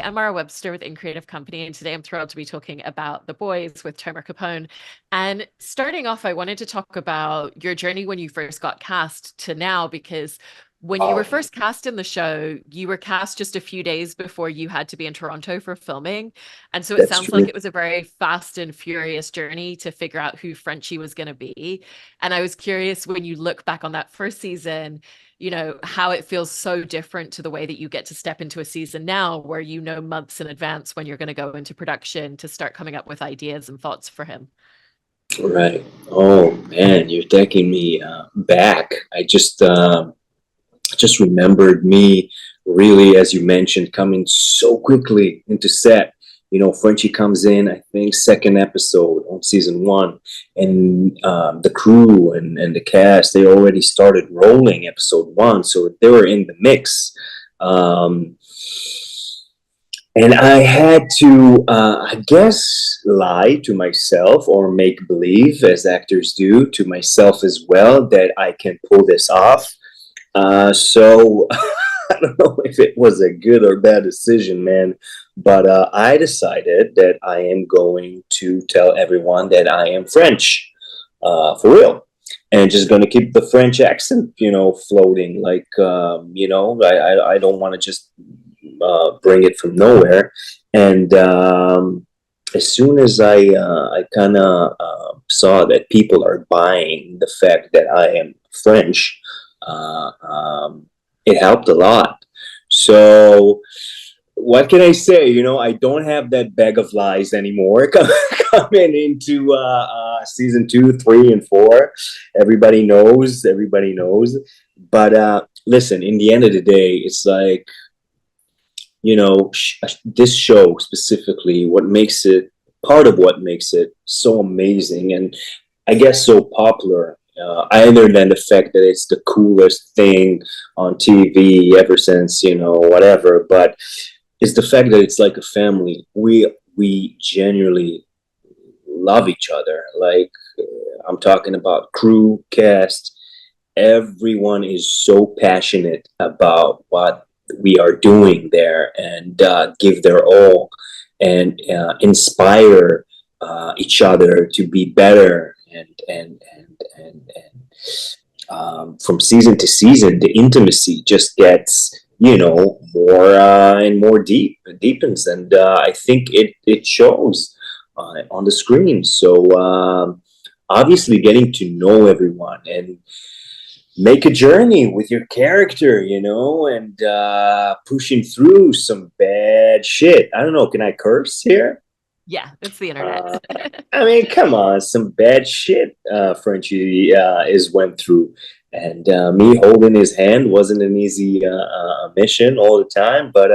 I'm Mara Webster with In Creative Company, and today I'm thrilled to be talking about The Boys with Tomer Capone. And starting off, I wanted to talk about your journey when you first got cast to now, because when you were Oh, first cast in the show, you were cast just a few days before you had to be in Toronto for filming. And so it that's sounds like true. it was a very fast and furious journey to figure out who Frenchie was going to be. And I was curious, when you look back on that first season, how it feels so different to the way that you get to step into a season now, where you know months in advance when you're going to go into production to start coming up with ideas and thoughts for him. Right. Oh man, you're taking me back. I just remembered me really, as you mentioned, coming so quickly into set. Frenchie comes in, I think, second episode on season one, and the crew and the cast, they already started rolling episode one, so they were in the mix. Um, And I had to, I guess, lie to myself or make believe, as actors do, to myself as well, that I can pull this off. So I don't know if it was a good or bad decision, man. But I decided that I am going to tell everyone that I am French, for real. And just going to keep the French accent, floating. Like, I don't want to just bring it from nowhere. And as soon as I kind of saw that people are buying the fact that I am French, uh, um, it helped a lot. So what can I say? I don't have that bag of lies anymore coming into season two, three, and four. Everybody knows. Everybody knows. But listen, in the end of the day, it's like, this show specifically, what makes it part of what makes it so amazing and I guess so popular, other than the fact that it's the coolest thing on TV ever since, whatever, but it's the fact that it's like a family. We genuinely love each other. Like, I'm talking about crew, cast, everyone is so passionate about what we are doing there and give their all and inspire each other to be better and from season to season the intimacy just gets more and more deepens and I think it shows on the screen. So obviously getting to know everyone and make a journey with your character, and pushing through some bad shit. I don't know, can I curse here? Yeah, it's the internet. Uh, I mean, come on, some bad shit Frenchie is went through. And me holding his hand wasn't an easy mission all the time, but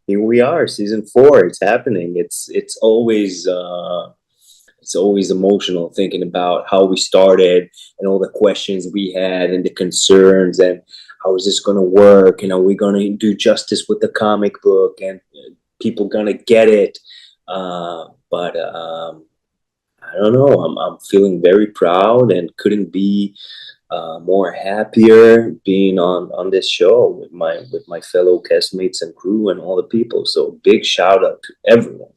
here we are, season four. It's happening. It's always emotional thinking about how we started and all the questions we had and the concerns and how is this going to work and are we going to do justice with the comic book and people going to get it. But I don't know. I'm feeling very proud and couldn't be more happier being on this show with my fellow castmates and crew and all the people. So big shout out to everyone.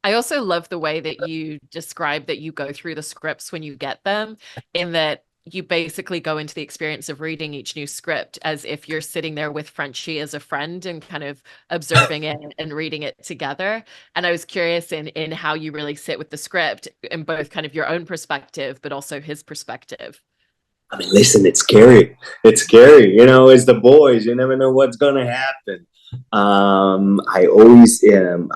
I also love the way that you describe that you go through the scripts when you get them, in that you basically go into the experience of reading each new script as if you're sitting there with Frenchie as a friend and kind of observing it and reading it together. And I was curious in how you really sit with the script in both kind of your own perspective, but also his perspective. I mean, listen, it's scary. It's scary. It's the boys. You never know what's going to happen. I always am,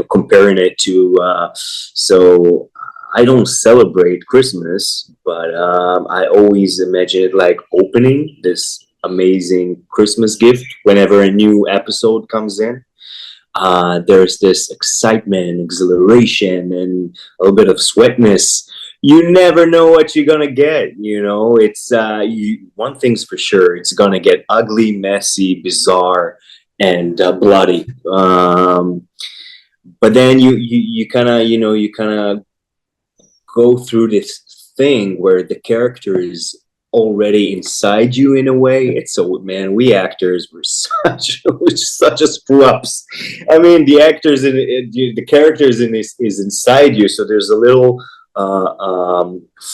comparing it to, so I don't celebrate Christmas, but I always imagine it like opening this amazing Christmas gift whenever a new episode comes in. There's this excitement, exhilaration, and a little bit of sweatness. You never know what you're gonna get. It's one thing's for sure. It's gonna get ugly, messy, bizarre, and bloody. But then you kind of go through this thing where the character is already inside you in a way. It's so, man, we actors were such a screw ups. I mean, the actors the characters in this is inside you, so there's a little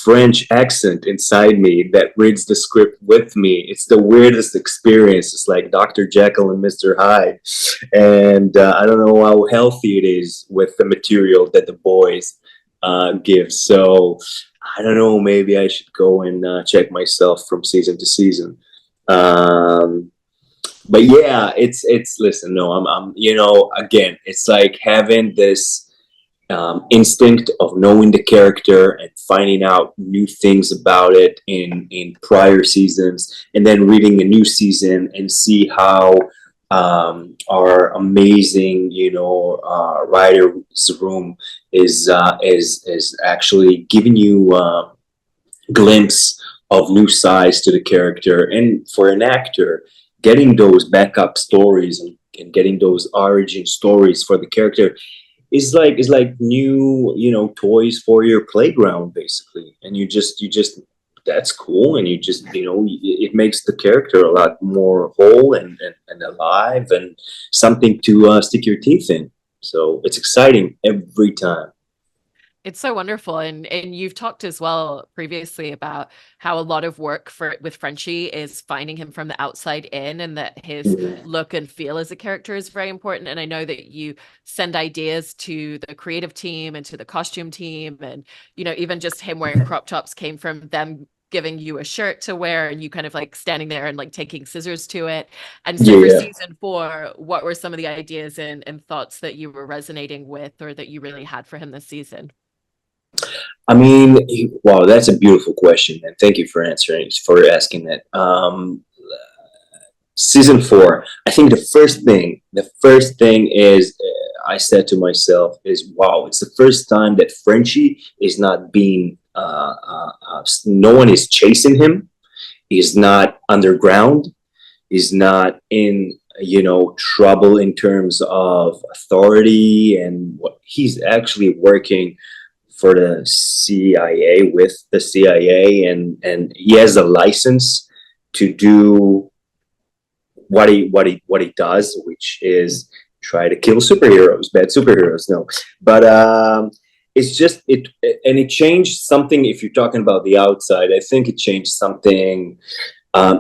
French accent inside me that reads the script with me. It's the weirdest experience. It's like Dr. Jekyll and Mr. Hyde, and I don't know how healthy it is with the material that the boys give. So I don't know. Maybe I should go and check myself from season to season. Um, but yeah, it's. Listen, no, I'm. Again, it's like having this instinct of knowing the character and finding out new things about it in prior seasons, and then reading a new season and see how our amazing, writer's room is actually giving you a glimpse of new sides to the character, and for an actor, getting those backup stories and getting those origin stories for the character is like new, toys for your playground, basically. And you just that's cool, and you just it makes the character a lot more whole and alive, and something to stick your teeth in. So it's exciting every time. It's so wonderful. And you've talked as well previously about how a lot of work with Frenchie is finding him from the outside in, and that his Yeah. look and feel as a character is very important. And I know that you send ideas to the creative team and to the costume team, and even just him wearing crop tops came from them giving you a shirt to wear, and you kind of like standing there and like taking scissors to it. And so for Yeah. season 4, what were some of the ideas and thoughts that you were resonating with, or that you really had for him this season? I mean, wow, that's a beautiful question, and thank you for asking that. Season 4, I think the first thing is, I said to myself is, wow, it's the first time that Frenchie is not being, no one is chasing him. He's not underground. He's not in, trouble in terms of authority, and what he's actually working for the CIA, with the CIA, and he has a license to do what he does, which is try to kill superheroes, bad superheroes. No, but it's just and it changed something. If you're talking about the outside, I think it changed something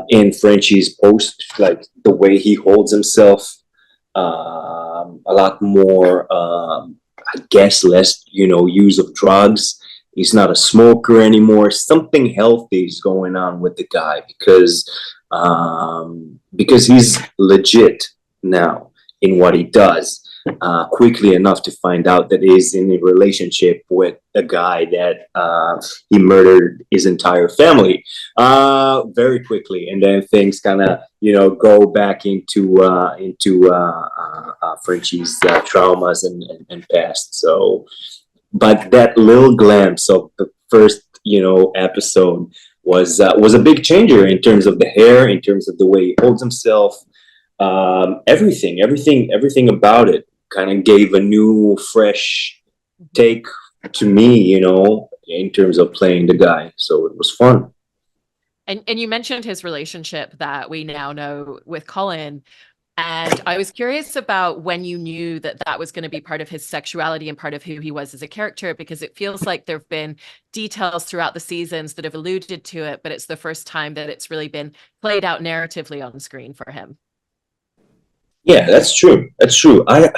in Frenchie's post, like the way he holds himself, a lot more. I guess less, use of drugs. He's not a smoker anymore. Something healthy is going on with the guy, because he's legit now in what he does. Quickly enough to find out that he's in a relationship with a guy that he murdered his entire family very quickly, and then things kind of go back into Frenchie's traumas and past. So, but that little glimpse of the first episode was a big changer in terms of the hair, in terms of the way he holds himself. Everything about it kind of gave a new, fresh take to me, in terms of playing the guy. So it was fun. And you mentioned his relationship that we now know with Colin. And I was curious about when you knew that that was going to be part of his sexuality and part of who he was as a character, because it feels like there have been details throughout the seasons that have alluded to it, but it's the first time that it's really been played out narratively on screen for him. Yeah, that's true. That's true. I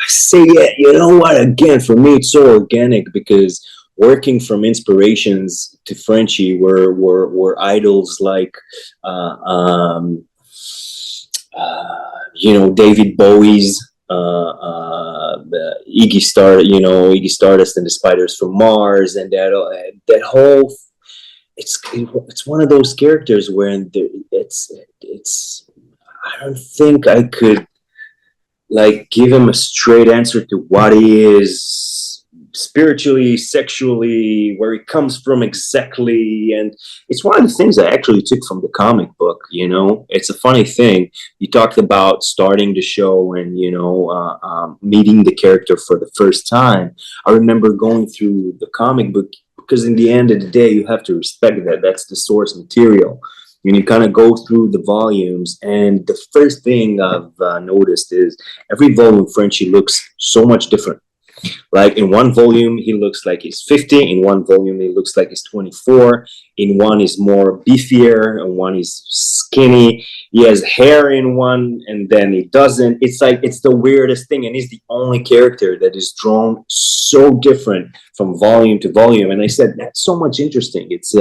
say it. You know what? Again, for me, it's so organic, because working from inspirations to Frenchie were idols like, uh, um, David Bowie's, Iggy Stardust and the Spiders from Mars, and that whole. It's one of those characters where it's. I don't think I could like give him a straight answer to what he is spiritually, sexually, where he comes from exactly. And it's one of the things I actually took from the comic book. It's a funny thing. You talked about starting the show and meeting the character for the first time. I remember going through the comic book because in the end of the day, you have to respect that. That's the source material. And you kind of go through the volumes, and the first thing I've noticed is every volume Frenchie looks so much different. Like in one volume, he looks like he's 50. In one volume, he looks like he's 24. In one, he's more beefier. In one, he's skinny. He has hair in one, and then he doesn't. It's like it's the weirdest thing, and he's the only character that is drawn so different from volume to volume. And I said that's so much interesting. It's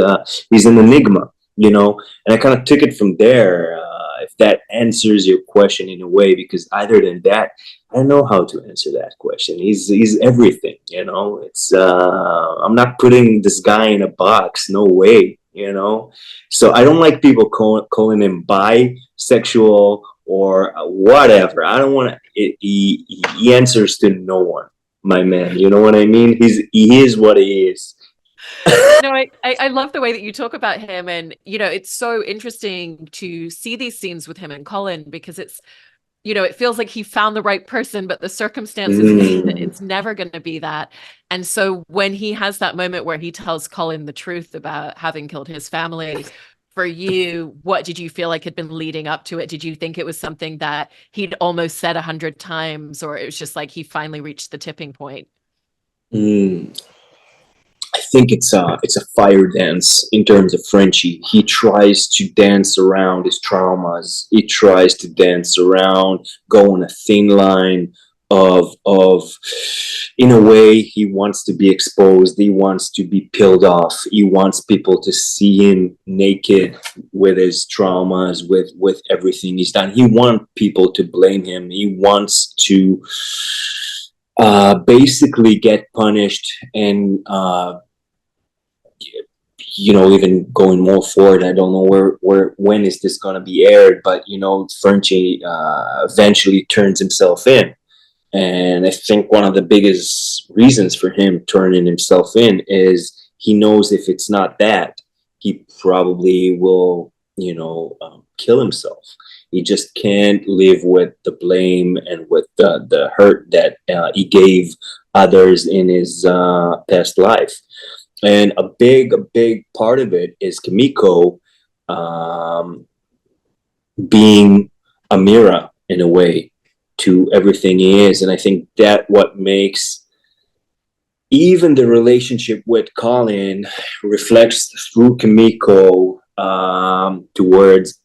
he's an enigma, you know. And I kind of took it from there. If that answers your question in a way, because other than that, I don't know how to answer that question. He's everything, you know. It's I'm not putting this guy in a box, no way, you know. So I don't like people calling him bisexual or whatever. I don't want to. He answers to no one, my man. You know what I mean? He is what he is. No, I love the way that you talk about him. And, you know, it's so interesting to see these scenes with him and Colin, because it's, you know, it feels like he found the right person, but the circumstances mean that it's never going to be that. And so when he has that moment where he tells Colin the truth about having killed his family, for you, what did you feel like had been leading up to it? Did you think it was something that he'd almost said 100 times, or it was just like he finally reached the tipping point? I think it's a fire dance in terms of Frenchie. He tries to dance around his traumas. He tries to dance around, go on a thin line of in a way he wants to be exposed. He wants to be peeled off. He wants people to see him naked with his traumas, with everything he's done. He wants people to blame him. He wants to basically get punished, and you know, even going more forward, I don't know when is this going to be aired, but you know, Frenchie eventually turns himself in, and I think one of the biggest reasons for him turning himself in is he knows if it's not that, he probably will, you know, kill himself. He just can't live with the blame and with the hurt that he gave others in his past life. And a big part of it is Kimiko being a mirror in a way to everything he is. And I think that what makes even the relationship with Colin reflects through Kimiko towards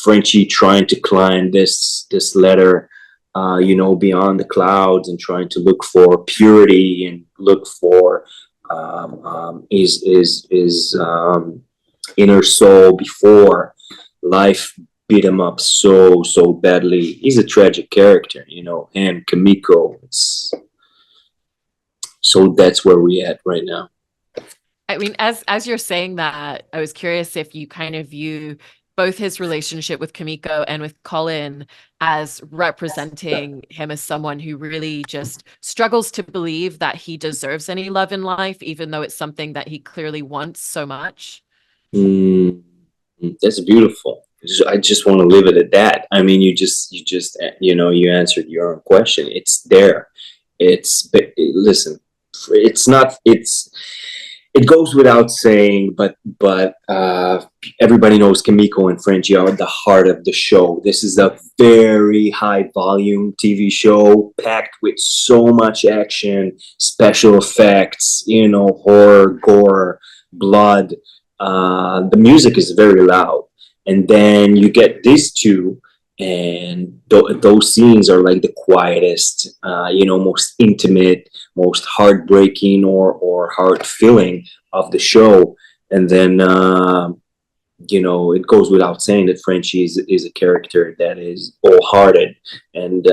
Frenchie trying to climb this ladder, you know, beyond the clouds, and trying to look for purity and look for his inner soul before life beat him up so badly. He's a tragic character, you know, and Kimiko. So that's where we at right now. I mean, as you're saying that, I was curious if you kind of view both his relationship with Kimiko and with Colin as representing him as someone who really just struggles to believe that he deserves any love in life, even though it's something that he clearly wants so much. That's beautiful. I just want to leave it at that. I mean, you just, you know, you answered your own question. It's there. Listen, it goes without saying, but everybody knows Kimiko and Frenchie are at the heart of the show. This is a very high volume TV show packed with so much action, special effects, you know, horror, gore, blood. The music is very loud. And then you get these two, and those scenes are like the quietest, you know, most intimate, most heartbreaking or heart-filling of the show. And then, you know, it goes without saying that Frenchie is a character that is wholehearted, and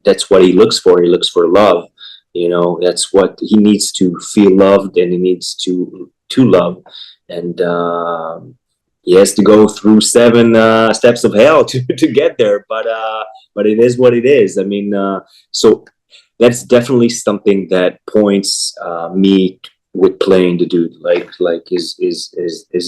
that's what he looks for. He looks for love. You know, that's what he needs to feel loved, and he needs to love. And he has to go through 7 steps of hell to get there, but it is what it is. I mean, so that's definitely something that points me with playing the dude. Like his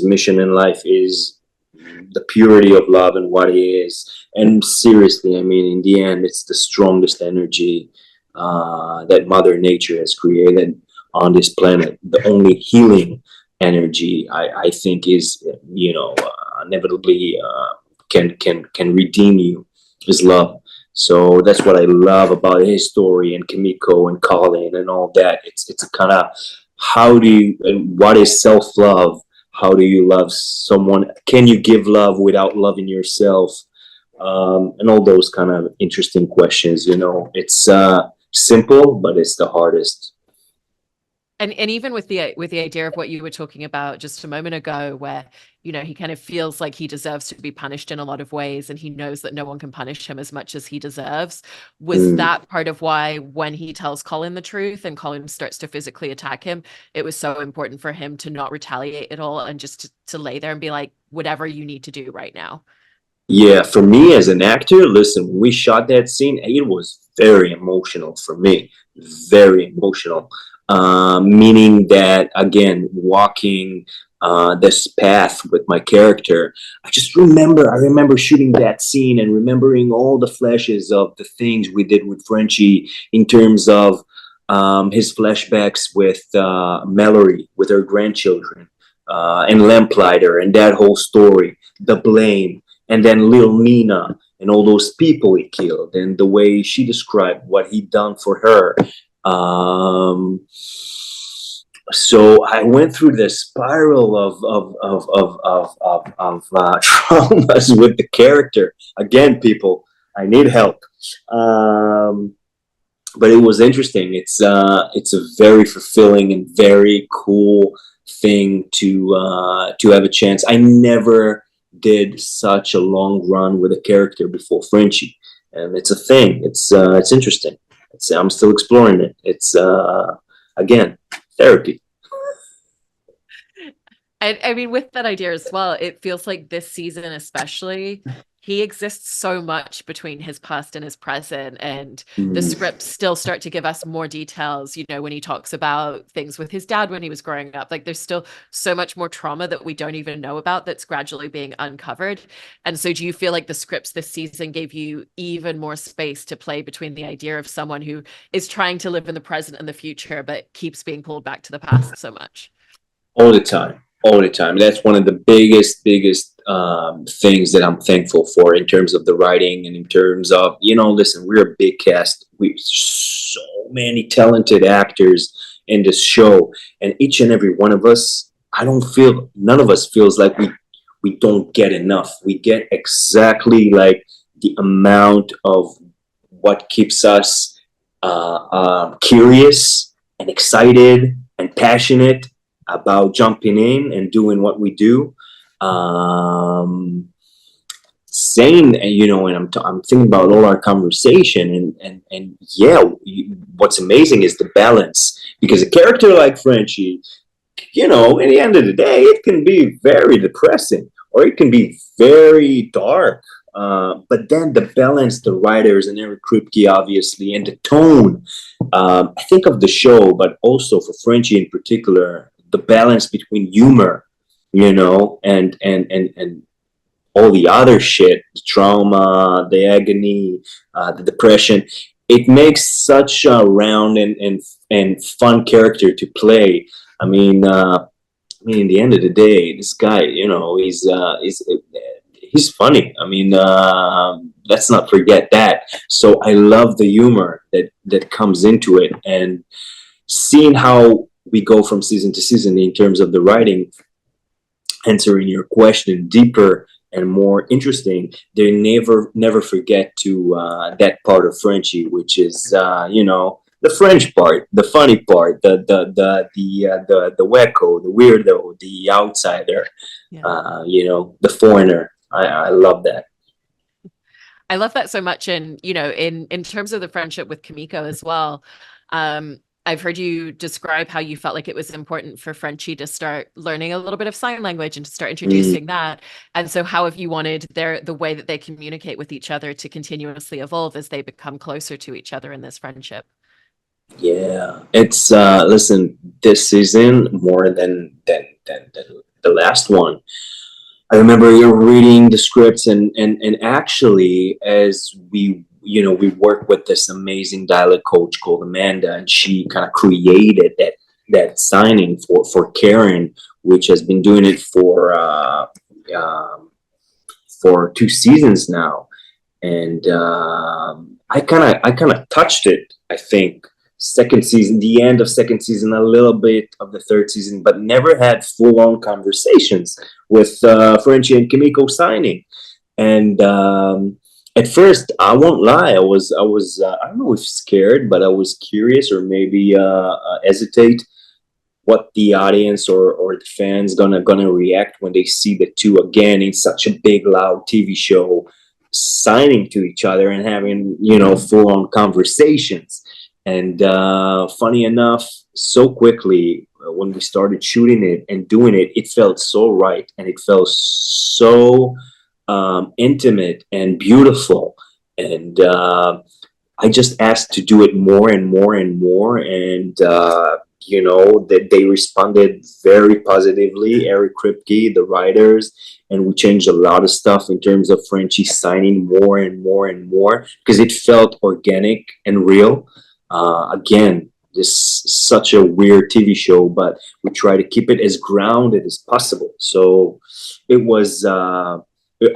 mission in life is the purity of love and what he is. And seriously, I mean, in the end, it's the strongest energy that Mother Nature has created. on this planet. The only healing energy I think is, inevitably can redeem you is love. So that's what I love about his story, and Kimiko and Colin and all that. It's a kind of, how do you, and what is self love? How do you love someone? Can you give love without loving yourself? And all those kind of interesting questions. It's simple, but it's the hardest. And even with the idea of what you were talking about just a moment ago, where he kind of feels like he deserves to be punished in a lot of ways, and he knows that no one can punish him as much as he deserves. Was Mm. that part of why, when he tells Colin the truth and Colin starts to physically attack him, it was so important for him to not retaliate at all, and just to lay there and be like, whatever you need to do right now? Yeah, for me as an actor, listen, when we shot that scene, it was very emotional for me. Very emotional. Meaning that, again, walking this path with my character, I remember shooting that scene and remembering all the flashes of the things we did with Frenchie, in terms of his flashbacks with Mallory, with her grandchildren, and Lamplighter, and that whole story, the blame, and then Lil Nina and all those people he killed, and the way she described what he'd done for her. So I went through this spiral of traumas with the character. Again, people, I need help. But it was interesting. It's a very fulfilling and very cool thing to have a chance. I never did such a long run with a character before Frenchie, and it's a thing. It's interesting. I'm still exploring it. It's again, therapy. And I mean, with that idea as well, it feels like this season, especially, he exists so much between his past and his present. And the Mm. scripts still start to give us more details, when he talks about things with his dad when he was growing up. Like, there's still so much more trauma that we don't even know about that's gradually being uncovered. And so, do you feel like the scripts this season gave you even more space to play between the idea of someone who is trying to live in the present and the future, but keeps being pulled back to the past so much? All the time, all the time. That's one of the biggest things that I'm thankful for, in terms of the writing, and in terms of, listen, we're a big cast. We so many talented actors in this show, and each and every one of us, none of us feels like we don't get enough. We get exactly like the amount of what keeps us curious and excited and passionate about jumping in and doing what we do. Same, and I'm thinking about all our conversation, and yeah, what's amazing is the balance, because a character like Frenchie, at the end of the day, it can be very depressing, or it can be very dark. But then the balance, the writers and Eric Kripke, obviously, and the tone, I think of the show, but also for Frenchie in particular, the balance between humor, and all the other shit, the trauma, the agony, the depression. It makes such a round and fun character to play. In the end of the day, this guy, he's funny. Let's not forget that. So I love the humor that comes into it, and seeing how we go from season to season in terms of the writing, answering your question deeper and more interesting. They never forget to that part of Frenchie, which is the French part, the funny part, the wacko, the weirdo, the outsider, Yeah. the foreigner. I love that. I love that so much. And, in terms of the friendship with Kimiko as well, I've heard you describe how you felt like it was important for Frenchie to start learning a little bit of sign language and to start Mm. introducing that. And so how have you wanted the way that they communicate with each other to continuously evolve as they become closer to each other in this friendship? Yeah, it's listen, this season more than the last one. I remember you're reading the scripts, and actually, as we work with this amazing dialect coach called Amanda, and she kind of created that that signing for Karen, which has been doing it for 2 seasons now, and I kind of touched it. I think second season, the end of second season, a little bit of the third season, but never had full on conversations with Frenchie and Kimiko signing. And at first, I won't lie, I don't know if scared, but I was curious or maybe hesitate what the audience or the fans gonna react when they see the two again in such a big loud TV show signing to each other and having full on conversations. And funny enough, so quickly when we started shooting it and doing it, it felt so right and it felt so intimate and beautiful. And I just asked to do it more and more and more, and that they responded very positively. Eric Kripke, the writers, and we changed a lot of stuff in terms of Frenchie signing more and more and more because it felt organic and real. Again, this is such a weird TV show, but we try to keep it as grounded as possible. So it was.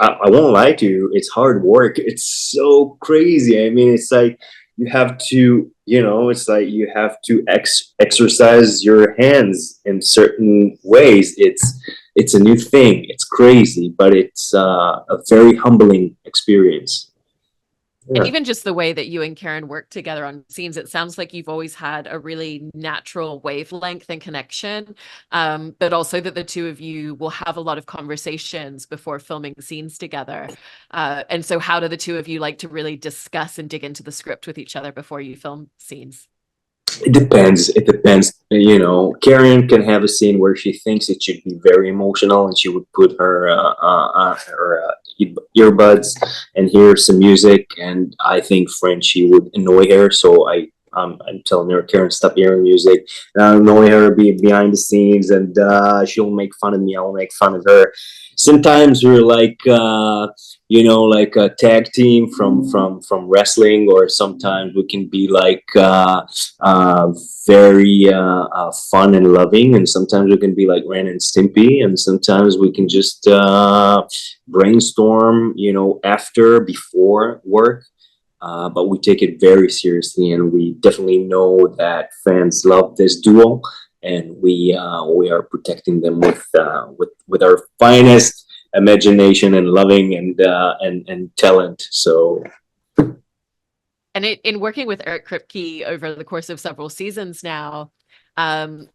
I won't lie to you, it's hard work. It's so crazy. I mean, it's like you have to, it's like you have to exercise your hands in certain ways. It's a new thing. It's crazy, but it's a very humbling experience. And Yeah. even just the way that you and Karen work together on scenes, it sounds like you've always had a really natural wavelength and connection, but also that the two of you will have a lot of conversations before filming scenes together. And so how do the two of you like to really discuss and dig into the script with each other before you film scenes? It depends. It depends. Karen can have a scene where she thinks it should be very emotional, and she would put her earbuds and hear some music. And I think Frenchie would annoy her, so I'm telling her, Karen, stop hearing music. And I'll annoy her, be behind the scenes, and she'll make fun of me. I'll make fun of her. Sometimes we're like like a tag team from wrestling, or sometimes we can be like very fun and loving, and sometimes we can be like Ren and Stimpy, and sometimes we can just brainstorm, before work. But we take it very seriously, and we definitely know that fans love this duo, and we are protecting them with our finest imagination and loving and talent. So. And in working with Eric Kripke over the course of several seasons now, I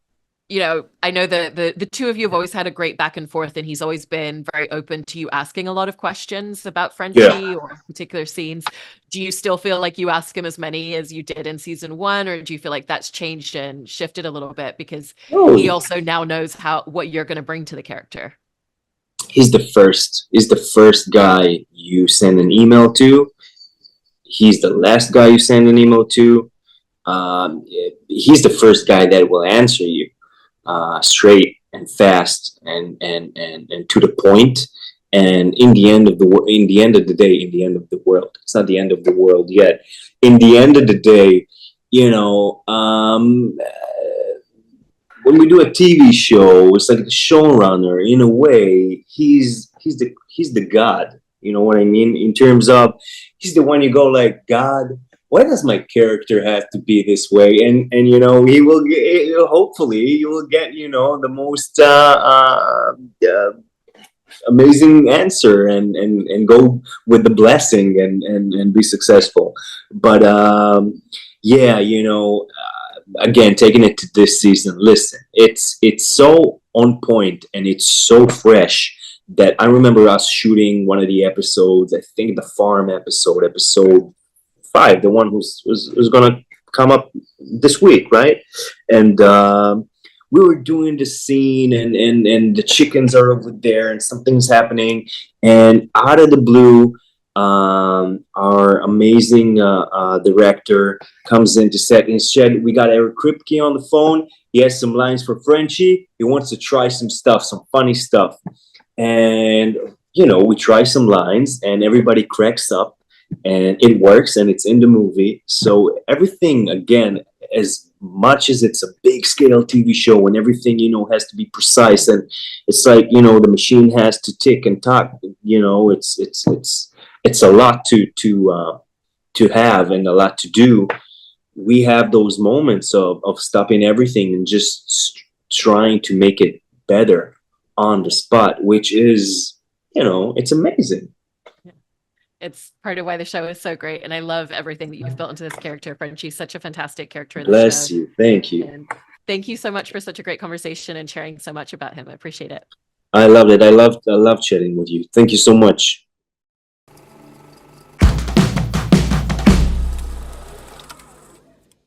know the two of you have always had a great back and forth, and he's always been very open to you asking a lot of questions about Frenchie or particular scenes. Do you still feel like you ask him as many as you did in season one, or do you feel like that's changed and shifted a little bit because he also now knows what you're going to bring to the character? He's the first guy you send an email to. He's the last guy you send an email to. He's the first guy that will answer you straight and fast and to the point. And in the end of the day, in the end of the world, it's not the end of the world yet. In the end of the day, when we do a TV show, it's like the showrunner. In a way, he's the god. You know what I mean? In terms of, he's the one you go like, God, why does my character have to be this way? And he will get, hopefully you will get the most amazing answer and go with the blessing and be successful. But again, taking it to this season, listen, it's so on point and it's so fresh that I remember us shooting one of the episodes, I think the farm episode 5, the one who's going to come up this week, right? And we were doing the scene and the chickens are over there and something's happening, and out of the blue, our amazing director comes into set and said, we got Eric Kripke on the phone. He has some lines for Frenchie. He wants to try some funny stuff. And, we try some lines and everybody cracks up and it works and it's in the movie. So everything, again, as much as it's a big scale TV show and everything, has to be precise, and it's like, the machine has to tick and talk, it's a lot to have and a lot to do. We have those moments of stopping everything and just trying to make it better on the spot, which is, it's amazing. It's part of why the show is so great. And I love everything that you've built into this character. Frenchie's such a fantastic character in the show. Bless you. Thank you. And thank you so much for such a great conversation and sharing so much about him. I appreciate it. I loved it. I loved chatting with you. Thank you so much.